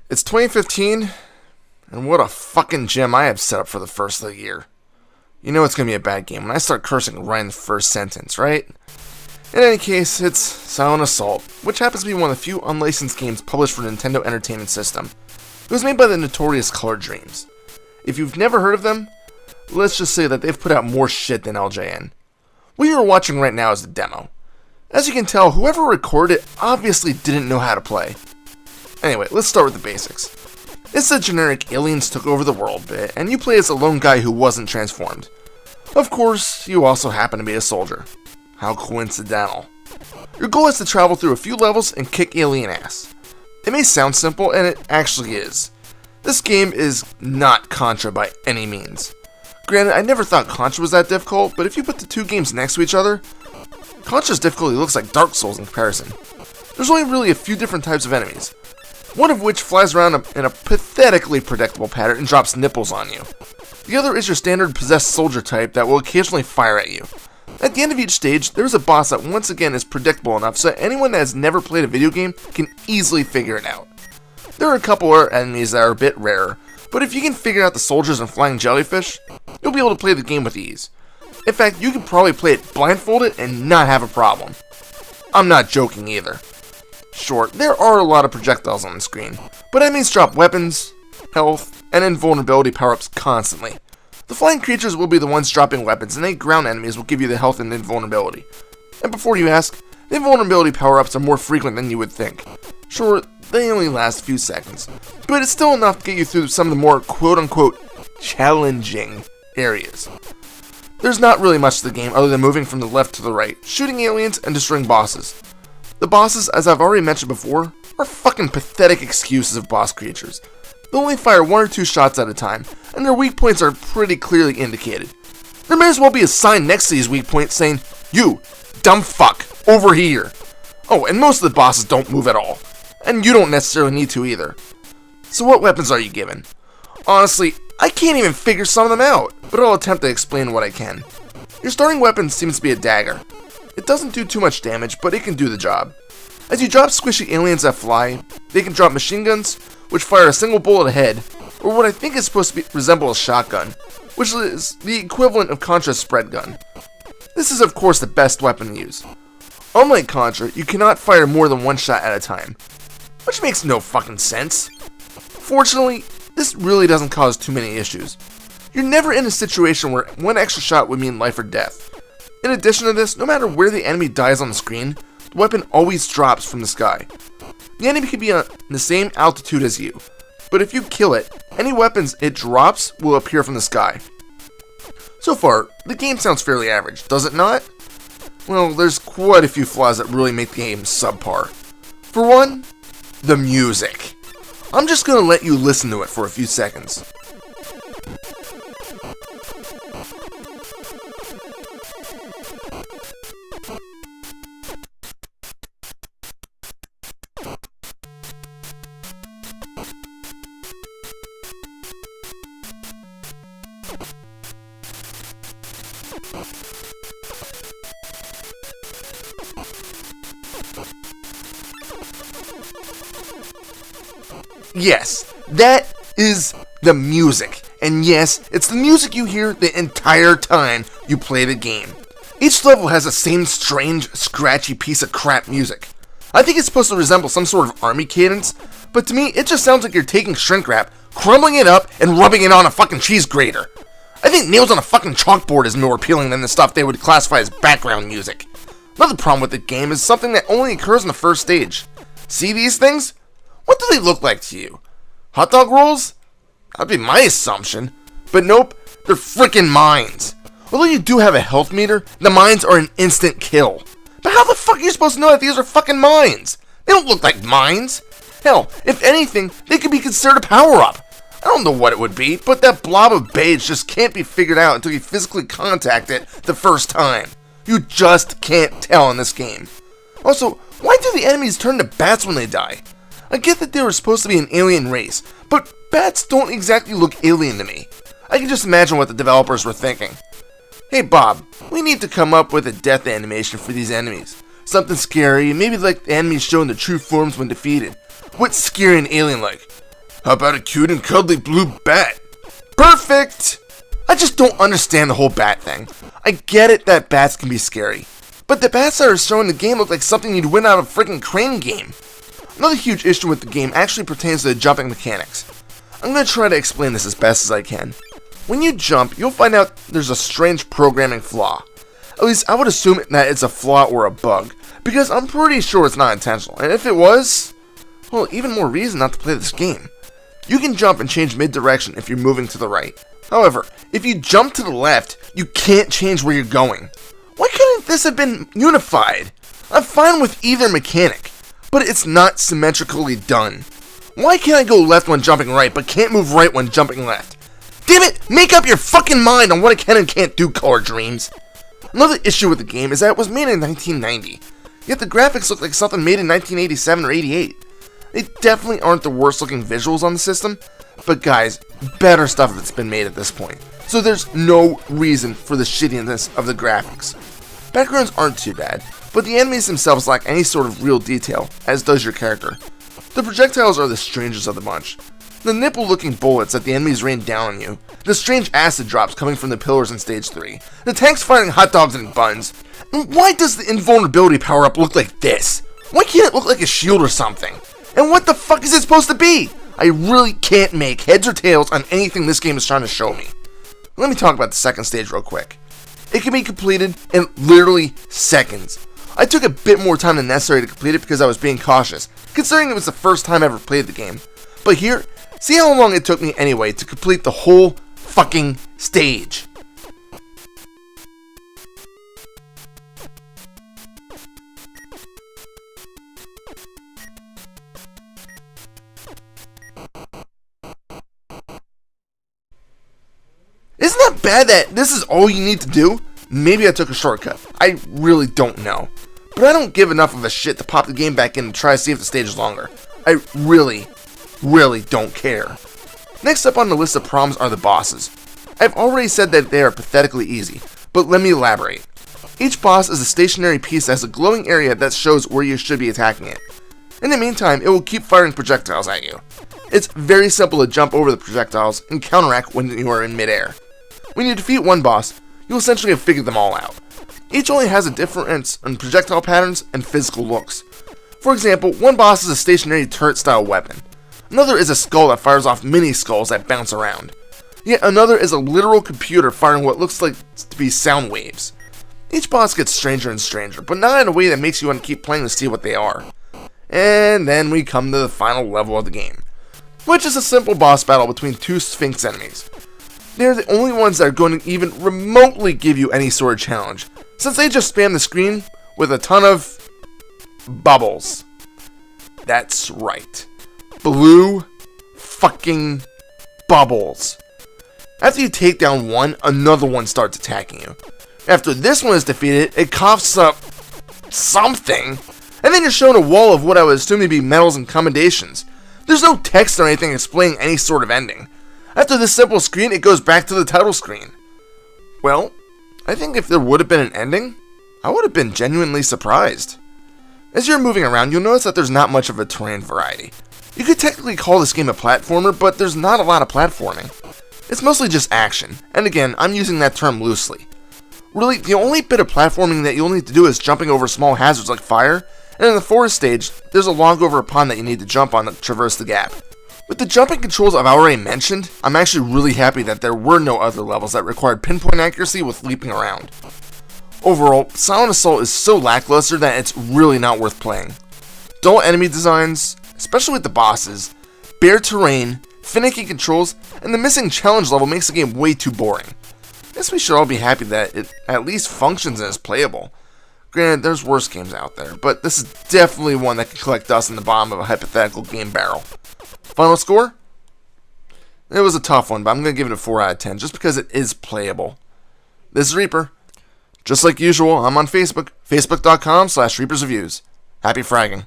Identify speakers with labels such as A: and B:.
A: It's 2015, and what a fucking gem I have set up for the first of the year. You know it's going to be a bad game when I start cursing right in the first sentence, right? In any case, it's Silent Assault, which happens to be one of the few unlicensed games published for Nintendo Entertainment System. It was made by the notorious Color Dreams. If you've never heard of them, let's just say that they've put out more shit than LJN. What you're watching right now is the demo. As you can tell, whoever recorded it obviously didn't know how to play. Anyway, let's start with the basics. It's a generic aliens took over the world bit, and you play as a lone guy who wasn't transformed. Of course, you also happen to be a soldier. How coincidental. Your goal is to travel through a few levels and kick alien ass. It may sound simple, and it actually is. This game is not Contra by any means. Granted, I never thought Contra was that difficult, but if you put the two games next to each other, Contra's difficulty looks like Dark Souls in comparison. There's only really a few different types of enemies, one of which flies around in a pathetically predictable pattern and drops nipples on you. The other is your standard possessed soldier type that will occasionally fire at you. At the end of each stage, there is a boss that once again is predictable enough so that anyone that has never played a video game can easily figure it out. There are a couple of enemies that are a bit rarer, but if you can figure out the soldiers and flying jellyfish, you'll be able to play the game with ease. In fact, you can probably play it blindfolded and not have a problem. I'm not joking either. Sure, there are a lot of projectiles on the screen, but enemies drop weapons, health, and invulnerability power-ups constantly. The flying creatures will be the ones dropping weapons, and 8 ground enemies will give you the health and invulnerability. And before you ask, the invulnerability power-ups are more frequent than you would think. Sure, they only last a few seconds, but it's still enough to get you through some of the more quote-unquote challenging areas. There's not really much to the game other than moving from the left to the right, shooting aliens, and destroying bosses. The bosses, as I've already mentioned before, are fucking pathetic excuses of boss creatures. They'll only fire 1 or 2 shots at a time, and their weak points are pretty clearly indicated. There may as well be a sign next to these weak points saying, "You, dumb fuck, over here." Oh, and most of the bosses don't move at all, and you don't necessarily need to either. So what weapons are you given? Honestly, I can't even figure some of them out, but I'll attempt to explain what I can. Your starting weapon seems to be a dagger. It doesn't do too much damage, but it can do the job. As you drop squishy aliens that fly, they can drop machine guns, which fire a single bullet ahead, or what I think is supposed to resemble a shotgun, which is the equivalent of Contra's spread gun. This is of course the best weapon to use. Unlike Contra, you cannot fire more than 1 shot at a time, which makes no fucking sense. Fortunately, this really doesn't cause too many issues. You're never in a situation where 1 extra shot would mean life or death. In addition to this, no matter where the enemy dies on the screen, the weapon always drops from the sky. The enemy can be on the same altitude as you, but if you kill it, any weapons it drops will appear from the sky. So far, the game sounds fairly average, does it not? Well, there's quite a few flaws that really make the game subpar. For one, the music. I'm just gonna let you listen to it for a few seconds. Yes, that is the music. And yes, it's the music you hear the entire time you play the game. Each level has the same strange, scratchy piece of crap music. I think it's supposed to resemble some sort of army cadence, but to me it just sounds like you're taking shrink wrap, crumbling it up, and rubbing it on a fucking cheese grater. I think nails on a fucking chalkboard is more appealing than the stuff they would classify as background music. Another problem with the game is something that only occurs in the first stage. See these things? What do they look like to you? Hot dog rolls? That'd be my assumption. But nope, they're frickin' mines. Although you do have a health meter, the mines are an instant kill. But how the fuck are you supposed to know that these are fucking mines? They don't look like mines. Hell, if anything, they could be considered a power-up. I don't know what it would be, but that blob of beige just can't be figured out until you physically contact it the first time. You just can't tell in this game. Also, why do the enemies turn to bats when they die? I get that they were supposed to be an alien race, but bats don't exactly look alien to me. I can just imagine what the developers were thinking. Hey Bob, we need to come up with a death animation for these enemies. Something scary, maybe like the enemies showing their true forms when defeated. What's scary and alien like? How about a cute and cuddly blue bat? Perfect! I just don't understand the whole bat thing. I get it that bats can be scary, but the bats that are shown in the game look like something you'd win out of a freaking Crane game. Another huge issue with the game actually pertains to the jumping mechanics. I'm going to try to explain this as best as I can. When you jump, you'll find out there's a strange programming flaw. At least I would assume that it's a flaw or a bug, because I'm pretty sure it's not intentional, and if it was, well, even more reason not to play this game. You can jump and change mid-direction if you're moving to the right. However, if you jump to the left, you can't change where you're going. Why couldn't this have been unified? I'm fine with either mechanic, but it's not symmetrically done. Why can't I go left when jumping right, but can't move right when jumping left? Damn it, make up your fucking mind on what I can and can't do, Color Dreams. Another issue with the game is that it was made in 1990, yet the graphics look like something made in 1987 or 88. They definitely aren't the worst looking visuals on the system, but guys, better stuff has been made at this point, so there's no reason for the shittiness of the graphics. Backgrounds aren't too bad, but the enemies themselves lack any sort of real detail, as does your character. The projectiles are the strangest of the bunch. The nipple-looking bullets that the enemies rain down on you, the strange acid drops coming from the pillars in Stage 3, the tanks firing hot dogs and buns, and why does the invulnerability power-up look like this? Why can't it look like a shield or something? And what the fuck is it supposed to be? I really can't make heads or tails on anything this game is trying to show me. Let me talk about the second stage real quick. It can be completed in literally seconds. I took a bit more time than necessary to complete it because I was being cautious, considering it was the first time I ever played the game. But here, see how long it took me anyway to complete the whole fucking stage. Isn't that bad that this is all you need to do? Maybe I took a shortcut. I really don't know. But I don't give enough of a shit to pop the game back in and try to see if the stage is longer. I really don't care. Next up on the list of problems are the bosses. I've already said that they are pathetically easy, but let me elaborate. Each boss is a stationary piece that has a glowing area that shows where you should be attacking it. In the meantime, it will keep firing projectiles at you. It's very simple to jump over the projectiles and counteract when you are in midair. When you defeat one boss, you'll essentially have figured them all out. Each only has a difference in projectile patterns and physical looks. For example, one boss is a stationary turret-style weapon. Another is a skull that fires off mini-skulls that bounce around. Yet another is a literal computer firing what looks like to be sound waves. Each boss gets stranger and stranger, but not in a way that makes you want to keep playing to see what they are. And then we come to the final level of the game, which is a simple boss battle between two Sphinx enemies. They're the only ones that are going to even remotely give you any sort of challenge, since they just spam the screen with a ton of bubbles. That's right. Blue fucking bubbles. After you take down one, another one starts attacking you. After this one is defeated, it coughs up something, and then you're shown a wall of what I would assume to be medals and commendations. There's no text or anything explaining any sort of ending. After this simple screen, it goes back to the title screen. Well, I think if there would have been an ending, I would have been genuinely surprised. As you're moving around, you'll notice that there's not much of a terrain variety. You could technically call this game a platformer, but there's not a lot of platforming. It's mostly just action, and again, I'm using that term loosely. Really, the only bit of platforming that you'll need to do is jumping over small hazards like fire, and in the forest stage, there's a log over a pond that you need to jump on to traverse the gap. With the jumping controls I've already mentioned, I'm actually really happy that there were no other levels that required pinpoint accuracy with leaping around. Overall, Silent Assault is so lackluster that it's really not worth playing. Dull enemy designs, especially with the bosses, bare terrain, finicky controls, and the missing challenge level makes the game way too boring. I guess we should all be happy that it at least functions and is playable. Granted, there's worse games out there, but this is definitely one that can collect dust in the bottom of a hypothetical game barrel. Final score? It was a tough one, but I'm going to give it a 4 out of 10 just because it is playable. This is Reaper. Just like usual, I'm on Facebook, facebook.com/ReapersReviews. Happy fragging.